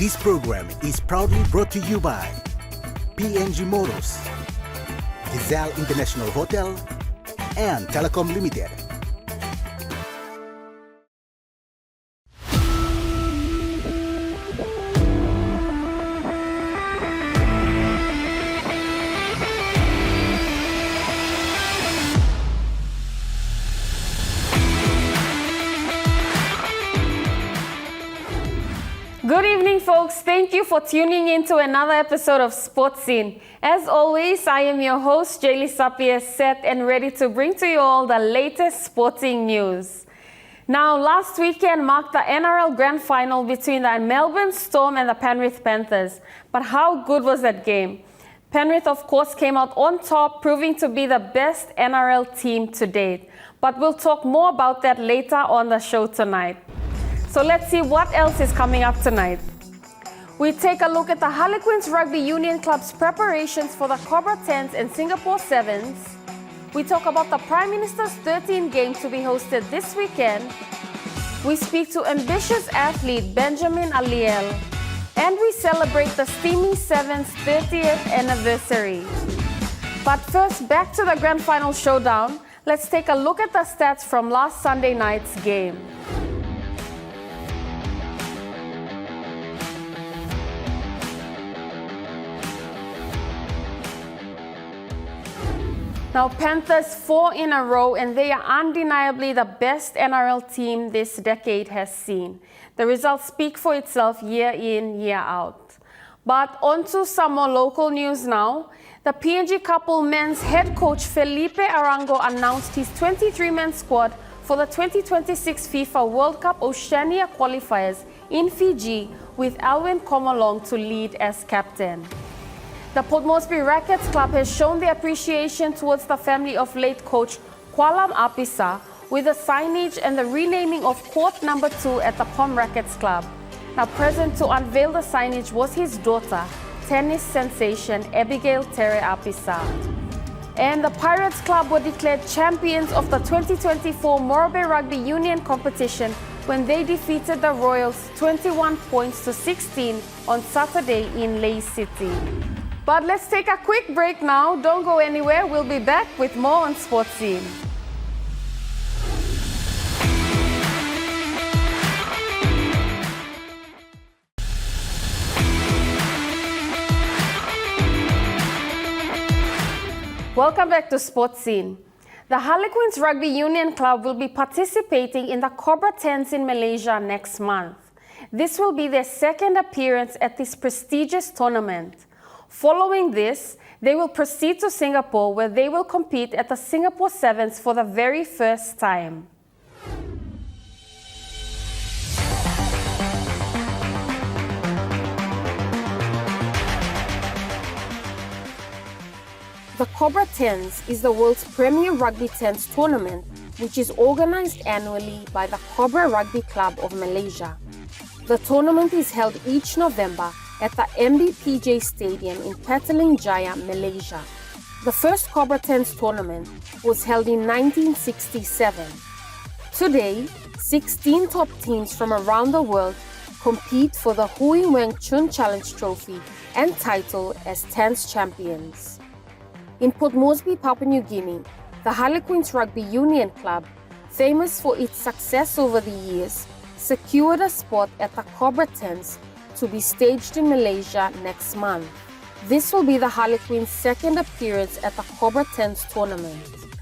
This program is proudly brought to you by PNG Motors, Gazelle International Hotel, and Telecom Limited. Good evening, folks. Thank you for tuning in to another episode of Sports Scene. As always, I am your host, Jaylee Sapir, set and ready to bring to you all the latest sporting news. Now, last weekend marked the NRL Grand Final between the Melbourne Storm and the Penrith Panthers. But how good was that game? Penrith, of course, came out on top, proving to be the best NRL team to date. But we'll talk more about that later on the show tonight. So let's see what else is coming up tonight. We take a look at the Harlequins Rugby Union Club's preparations for the Cobra 10s and Singapore 7s. We talk about the Prime Minister's 13 game to be hosted this weekend. We speak to ambitious athlete Benjamin Aliel. And we celebrate the Steamy 7's 30th anniversary. But first, back to the Grand Final showdown. Let's take a look at the stats from last Sunday night's game. Now, Panthers 4 in a row, and they are undeniably the best NRL team this decade has seen. The results speak for itself year in, year out. But on to some more local news now. The PNG couple men's head coach Felipe Arango announced his 23-man squad for the 2026 FIFA World Cup Oceania qualifiers in Fiji, with Alwyn Komolong to lead as captain. The Port Moresby Rackets Club has shown their appreciation towards the family of late coach Kwalam Apisa with the signage and the renaming of Court Number 2 at the Pom Rackets Club. Now present to unveil the signage was his daughter, tennis sensation Abigail Tere Apisa. And the Pirates Club were declared champions of the 2024 Morobe Rugby Union competition when they defeated the Royals 21 points to 16 on Saturday in Lae City. But let's take a quick break now. Don't go anywhere. We'll be back with more on Sports Scene. Welcome back to Sports Scene. The Harlequins Rugby Union Club will be participating in the Cobra 10s in Malaysia next month. This will be their second appearance at this prestigious tournament. Following this, they will proceed to Singapore, where they will compete at the Singapore 7s for the very first time. The Cobra 10s is the world's premier rugby 10s tournament, which is organized annually by the Cobra Rugby Club of Malaysia. The tournament is held each November at the MBPJ Stadium in Petaling Jaya, Malaysia. The first Cobra 10s tournament was held in 1967. Today, 16 top teams from around the world compete for the Hui Weng Chun Challenge Trophy and title as 10s champions. In Port Moresby, Papua New Guinea, the Harlequins Rugby Union Club, famous for its success over the years, secured a spot at the Cobra 10s to be staged in Malaysia next month. This will be the Harlequins' second appearance at the Cobra 10s tournament.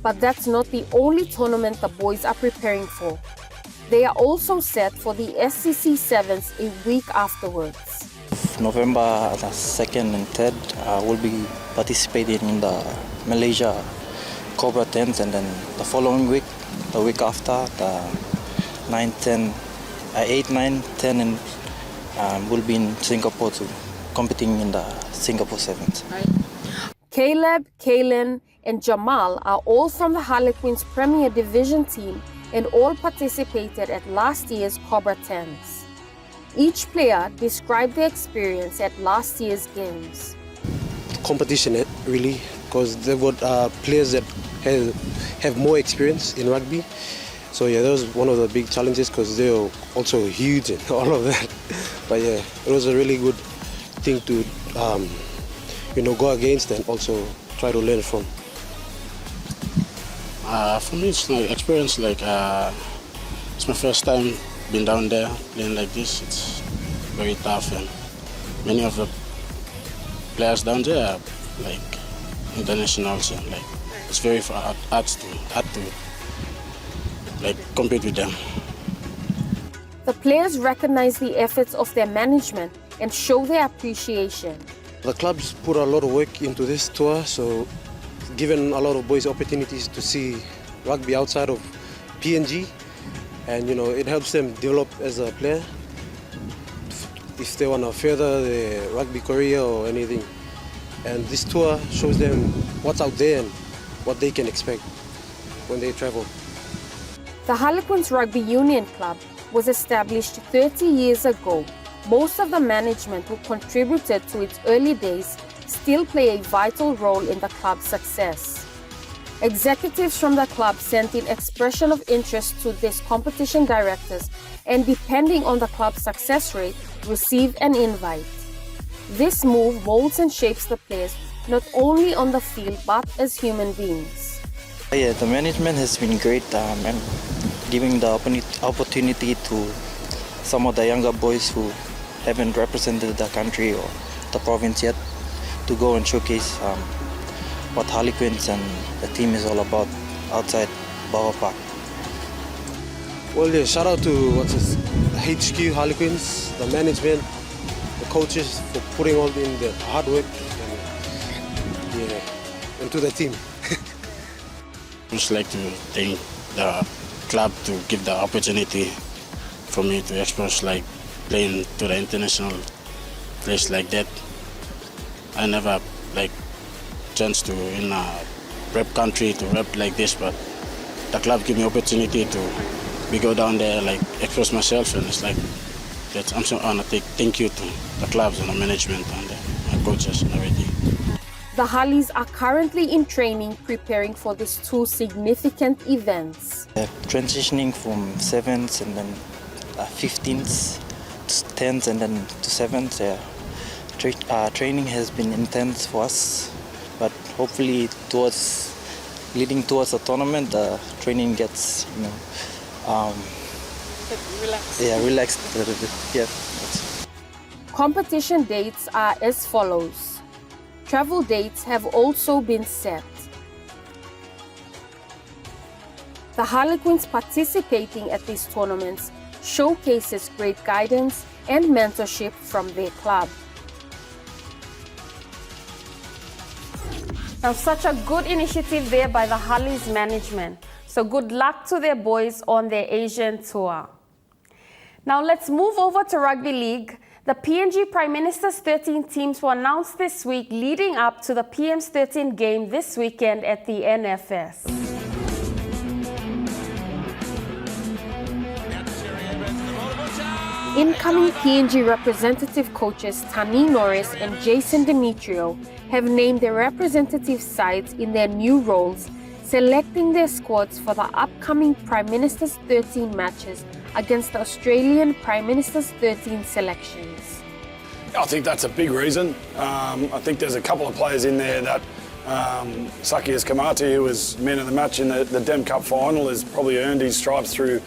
But that's not the only tournament the boys are preparing for. They are also set for the SCC 7s a week afterwards. November the 2nd and 3rd, we'll be participating in the Malaysia Cobra 10s, and then the following week, the week after, the 8, 9, 10, and we'll be in Singapore too, competing in the Singapore 7s. Caleb, Kalen, and Jamal are all from the Harlequins Premier Division team and all participated at last year's Cobra 10s. Each player described their experience at last year's games. Competition, really, because they've got players that have more experience in rugby. So yeah, that was one of the big challenges because they were also huge and all of that. But yeah, it was a really good thing to go against and also try to learn from. For me, it's like experience. It's my first time being down there playing like this. It's very tough, and many of the players down there are like internationals, and like it's very hard to like compete with them. The players recognize the efforts of their management and show their appreciation. The clubs put a lot of work into this tour, so given a lot of boys opportunities to see rugby outside of PNG, and it helps them develop as a player if they want to further their rugby career or anything. And this tour shows them what's out there and what they can expect when they travel. The Harlequins Rugby Union Club was established 30 years ago. Most of the management who contributed to its early days still play a vital role in the club's success. Executives from the club sent in expression of interest to these competition directors, and depending on the club's success rate, receive an invite. This move molds and shapes the players not only on the field but as human beings. Yeah, the management has been great and giving the opportunity to some of the younger boys who haven't represented the country or the province yet to go and showcase what Harlequins and the team is all about outside Bauer Park. Well, yeah, shout out to HQ Harlequins, the management, the coaches for putting all in the hard work, and to the team. I just like to thank the club to give the opportunity for me to express like playing to the international place like that. I never like chance to in a rep country to rep like this, but the club give me opportunity to go down there, like express myself, and it's like that. I'm so honored. Thank you to the clubs and the management and my coaches and everything. The Harleys are currently in training, preparing for these two significant events. Transitioning from 7s and then 15s to 10s and then to 7s. Training has been intense for us, but hopefully leading towards the tournament, the training gets relaxed a little bit. Yeah. Competition dates are as follows. Travel dates have also been set. The Harlequins participating at these tournaments showcases great guidance and mentorship from their club. Now, such a good initiative there by the Harleys management. So good luck to their boys on their Asian tour. Now let's move over to Rugby League. The PNG Prime Minister's 13 teams were announced this week leading up to the PM's 13 game this weekend at the NFS. Incoming PNG representative coaches Tani Norris and Jason Demetrio have named their representative sides in their new roles, selecting their squads for the upcoming Prime Minister's 13 matches against the Australian Prime Minister's 13 selections. I think that's a big reason. I think there's a couple of players in there that Sakias Kamati, who was man of the match in the Dem Cup final, has probably earned his stripes through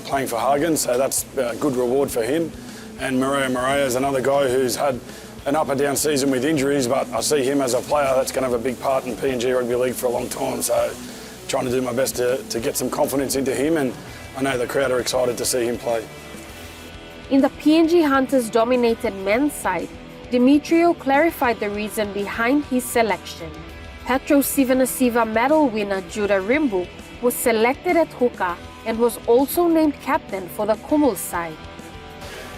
playing for Hagen, so that's a good reward for him. And Maria is another guy who's had an up and down season with injuries, but I see him as a player that's going to have a big part in PNG Rugby League for a long time, so trying to do my best to get some confidence into him, and I know the crowd are excited to see him play. In the PNG Hunters-dominated men's side, Demetrio clarified the reason behind his selection. Petro Sivanasiva medal winner Judah Rimbu was selected at hooker and was also named captain for the Kumul side.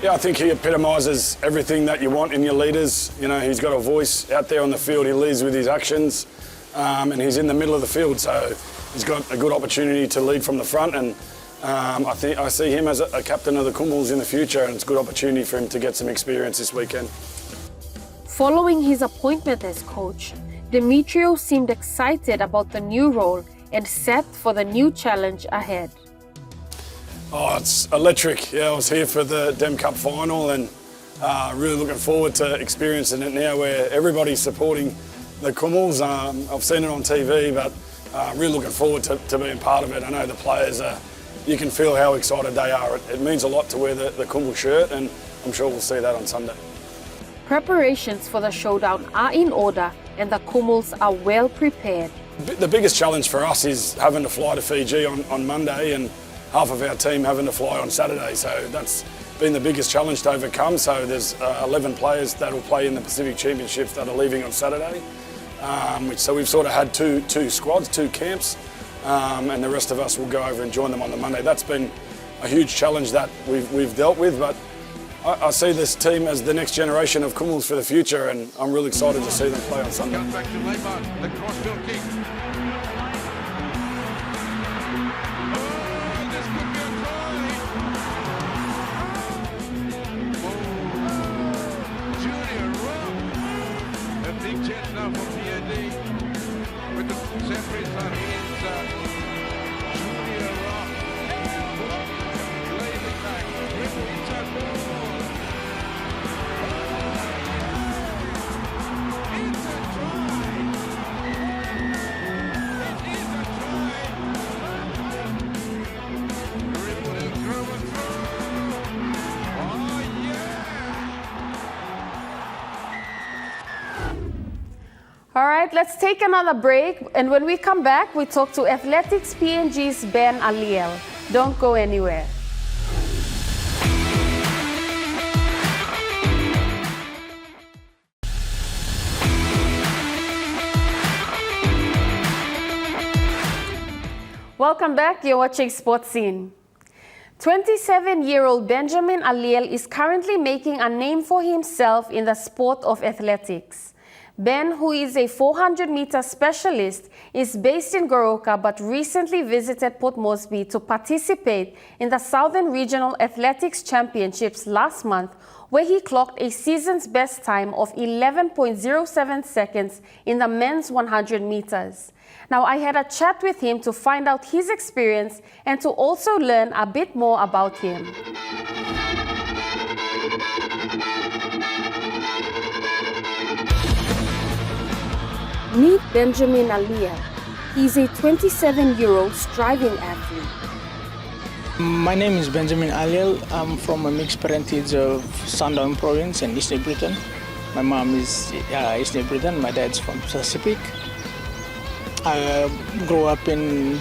Yeah, I think he epitomises everything that you want in your leaders. You know, he's got a voice out there on the field, he leads with his actions, and he's in the middle of the field, so he's got a good opportunity to lead from the front, and I see him as a captain of the Kumuls in the future, and it's a good opportunity for him to get some experience this weekend. Following his appointment as coach, Demetrio seemed excited about the new role and set for the new challenge ahead. Oh, it's electric. Yeah, I was here for the Dem Cup final and really looking forward to experiencing it now where everybody's supporting the Kumuls. I've seen it on TV, but really looking forward to being part of it. I know the players, you can feel how excited they are. It means a lot to wear the Kumul shirt, and I'm sure we'll see that on Sunday. Preparations for the showdown are in order and the Kumuls are well prepared. The biggest challenge for us is having to fly to Fiji on Monday and half of our team having to fly on Saturday. So that's been the biggest challenge to overcome. So there's 11 players that will play in the Pacific Championships that are leaving on Saturday. So we've sort of had two squads, two camps, and the rest of us will go over and join them on the Monday. That's been a huge challenge that we've dealt with, but I see this team as the next generation of Kumuls for the future, and I'm really excited to see them play on Sunday. Back to Leibbach, the crossfield kick. Oh, this could be a try. Junior Rock. A big chance now for PND. With the set piece on hands. Junior Rock. Lays it back. Dribble inside ball. All right, let's take another break. And when we come back, we talk to Athletics PNG's Ben Aliel. Don't go anywhere. Welcome back. You're watching Sports Scene. 27-year-old Benjamin Aliel is currently making a name for himself in the sport of athletics. Ben, who is a 400-meter specialist, is based in Goroka but recently visited Port Moresby to participate in the Southern Regional Athletics Championships last month, where he clocked a season's best time of 11.07 seconds in the men's 100 meters. Now, I had a chat with him to find out his experience and to also learn a bit more about him. Meet Benjamin Aliel. He's a 27-year-old striving athlete. My name is Benjamin Aliel. I'm from a mixed parentage of Sandown Province in East New Britain. My mom is East New Britain, my dad's from Pacific. I grew up in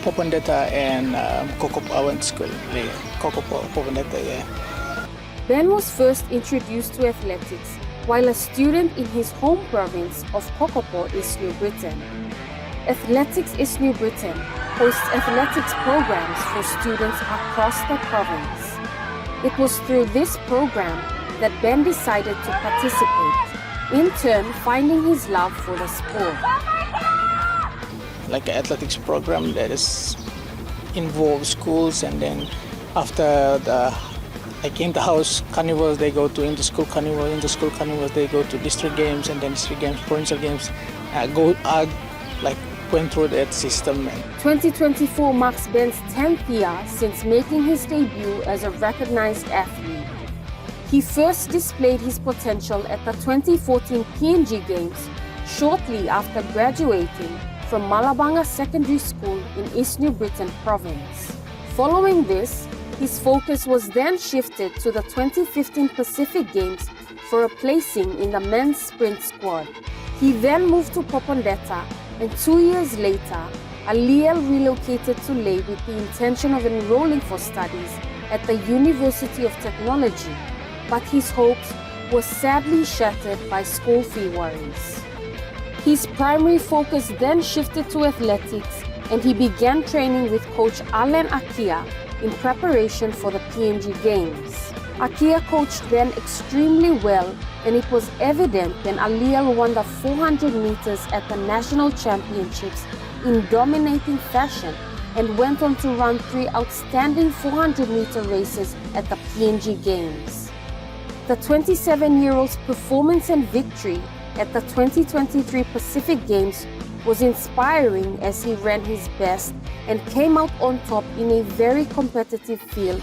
Popondetta and Kokopo. I went to school there. Kokopo, Popondetta, yeah. Ben was first introduced to athletics while a student in his home province of Kokopo, East New Britain. Athletics East New Britain hosts athletics programs for students across the province. It was through this program that Ben decided to participate, in turn finding his love for the sport. Like an athletics program that is involves schools, and then after the inter-house carnivals, they go to inter-school carnivals, they go to district games, and then district games, provincial games. Went through that system. 2024 marks Ben's 10th year since making his debut as a recognized athlete. He first displayed his potential at the 2014 PNG Games shortly after graduating from Malabanga Secondary School in East New Britain Province. Following this, his focus was then shifted to the 2015 Pacific Games for a placing in the men's sprint squad. He then moved to Popondetta, and 2 years later, Aliel relocated to Lae with the intention of enrolling for studies at the University of Technology, but his hopes were sadly shattered by school fee worries. His primary focus then shifted to athletics, and he began training with coach Alan Akia in preparation for the PNG Games. Akia coached Ben extremely well, and it was evident when Aliel won the 400 meters at the National Championships in dominating fashion and went on to run 3 outstanding 400-meter races at the PNG Games. The 27-year-old's performance and victory at the 2023 Pacific Games was inspiring as he ran his best and came out on top in a very competitive field,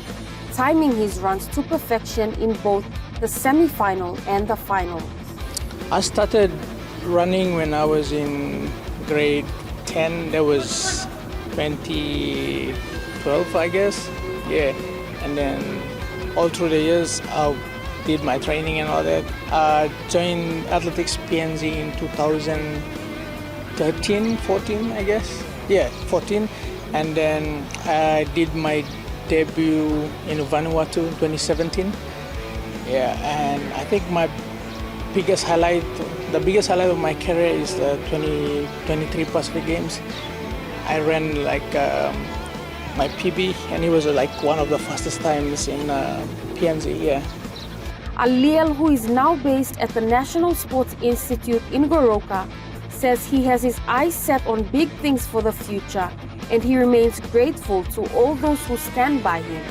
timing his runs to perfection in both the semi-final and the final. I started running when I was in grade 10. That was 2012, I guess. Yeah, and then all through the years, I did my training and all that. I joined Athletics PNG in 2013, 14, I guess. Yeah, 14. And then I did my debut in Vanuatu in 2017. Yeah, and I think the biggest highlight of my career is the 2023 Pacific Games. I ran like my PB, and it was like one of the fastest times in PNG. Yeah. Aliel, who is now based at the National Sports Institute in Goroka, says he has his eyes set on big things for the future, and he remains grateful to all those who stand by him,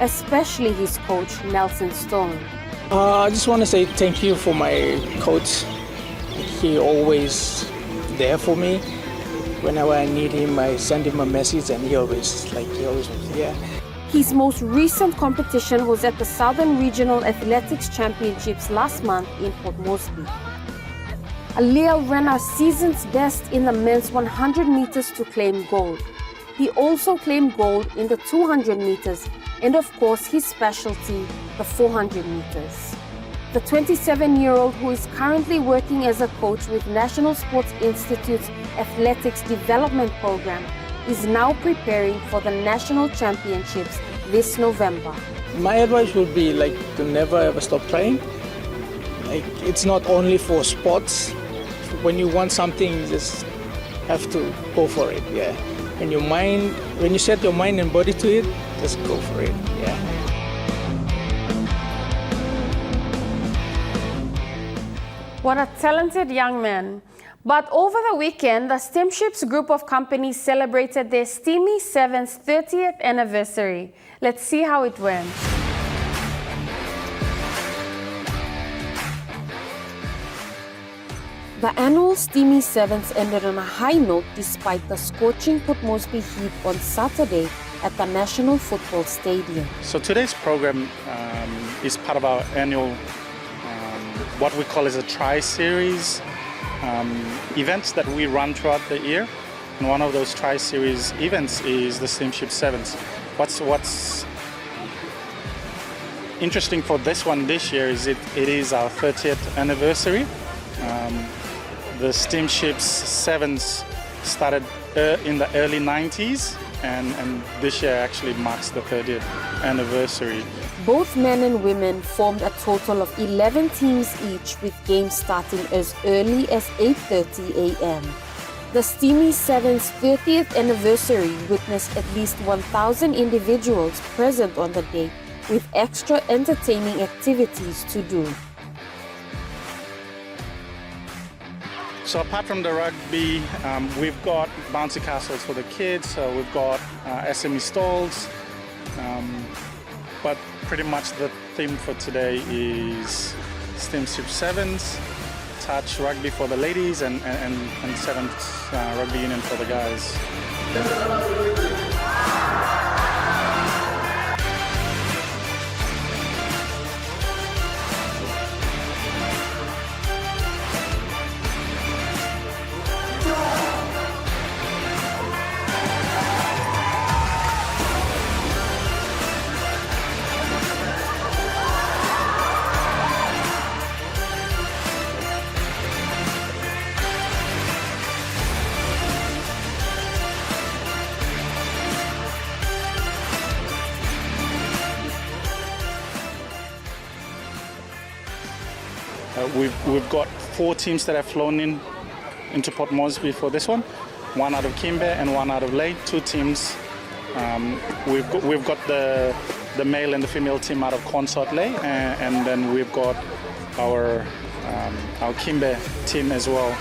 especially his coach, Nelson Stone. I just want to say thank you for my coach. He always there for me. Whenever I need him, I send him a message, and he always was there. His most recent competition was at the Southern Regional Athletics Championships last month in Port Moresby. Aliel ran our season's best in the men's 100 meters to claim gold. He also claimed gold in the 200 meters and of course his specialty, the 400 meters. The 27-year-old, who is currently working as a coach with National Sports Institute's Athletics Development Program, is now preparing for the National Championships this November. My advice would be to never ever stop trying. It's not only for sports. When you want something, you just have to go for it. Yeah. When you set your mind and body to it, just go for it. Yeah. What a talented young man. But over the weekend, the Steamships group of companies celebrated their Steamy 7's 30th anniversary. Let's see how it went. The annual Steamy 7s ended on a high note despite the scorching Port Moresby heat on Saturday at the National Football Stadium. So today's program is part of our annual, what we call as a tri-series events that we run throughout the year. And one of those tri-series events is the Steamship 7s. What's interesting for this one this year is it is our 30th anniversary. The Steamships 7s started in the early 90s, and this year actually marks the 30th anniversary. Both men and women formed a total of 11 teams each, with games starting as early as 8:30 a.m. The Steamy 7's 30th anniversary witnessed at least 1,000 individuals present on the day, with extra entertaining activities to do. So apart from the rugby, we've got bouncy castles for the kids, we've got SME stalls, but pretty much the theme for today is Steamship 7s, touch rugby for the ladies, and 7th rugby union for the guys. We've got 4 teams that have flown into Port Moresby for this one. 1 out of Kimbe and 1 out of Lae. 2 teams. We've got the male and the female team out of Consort Lae, and then we've got our Kimbe team as well.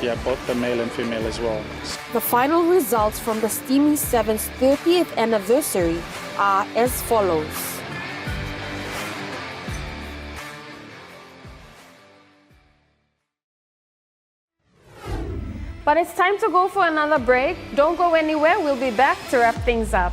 Yeah, both the male and female as well. The final results from the Steamy 7's 30th anniversary are as follows. But it's time to go for another break. Don't go anywhere. We'll be back to wrap things up.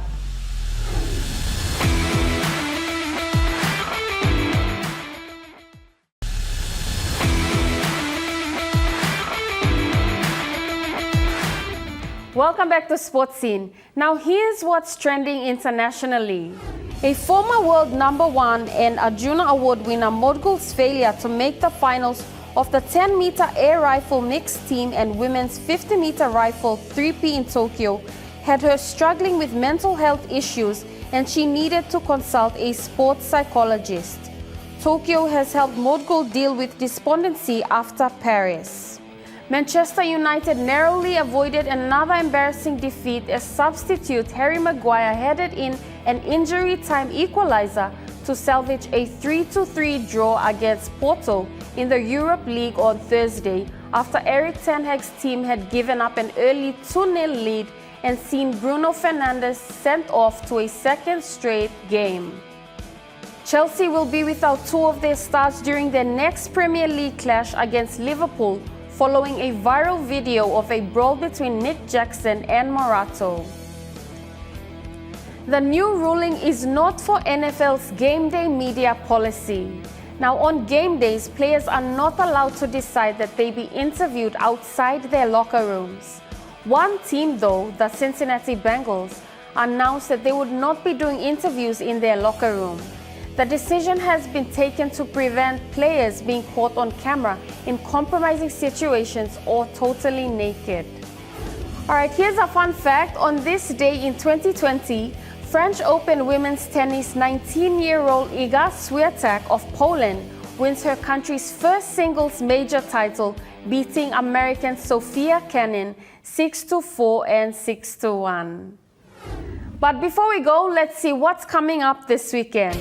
Welcome back to Sports Scene. Now here's what's trending internationally. A former world #1 and Arjuna Award winner Modgul's failure to make the finals of the 10-meter air rifle mixed team and women's 50-meter rifle 3P in Tokyo had her struggling with mental health issues, and she needed to consult a sports psychologist. Tokyo has helped Modgul deal with despondency after Paris. Manchester United narrowly avoided another embarrassing defeat as substitute Harry Maguire headed in an injury time equalizer to salvage a 3-3 draw against Porto in the Europe League on Thursday after Erik ten Hag's team had given up an early 2-0 lead and seen Bruno Fernandes sent off to a second straight game. Chelsea will be without two of their stars during their next Premier League clash against Liverpool, following a viral video of a brawl between Nick Jackson and Morato. The new ruling is not for NFL's game day media policy. Now, on game days, players are not allowed to decide that they be interviewed outside their locker rooms. One team, though, the Cincinnati Bengals, announced that they would not be doing interviews in their locker room. The decision has been taken to prevent players being caught on camera in compromising situations or totally naked. Alright, here's a fun fact. On this day in 2020, French Open women's tennis 19-year-old Iga Swiatek of Poland wins her country's first singles major title, beating American Sofia Kenin 6-4 and 6-1. But before we go, let's see what's coming up this weekend.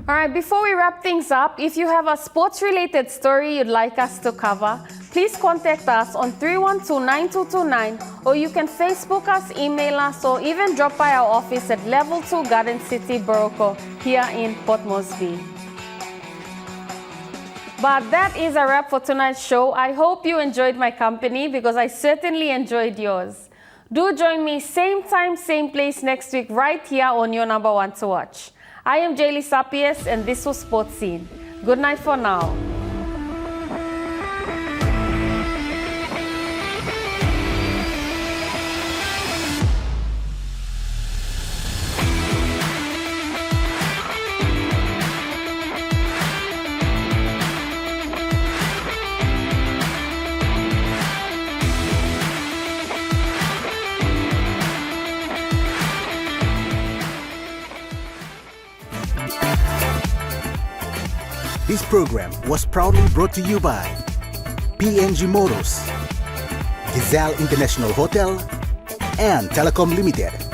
Alright, before we wrap things up, if you have a sports-related story you'd like us to cover, please contact us on 312-9229, or you can Facebook us, email us, or even drop by our office at Level 2 Garden City, Boroko, here in Port Moresby. But that is a wrap for tonight's show. I hope you enjoyed my company, because I certainly enjoyed yours. Do join me same time, same place next week right here on your #1 to watch. I am Jaylee Sapies, and this was Sports Scene. Good night for now. This program was proudly brought to you by PNG Motors, Gazelle International Hotel, and Telecom Limited.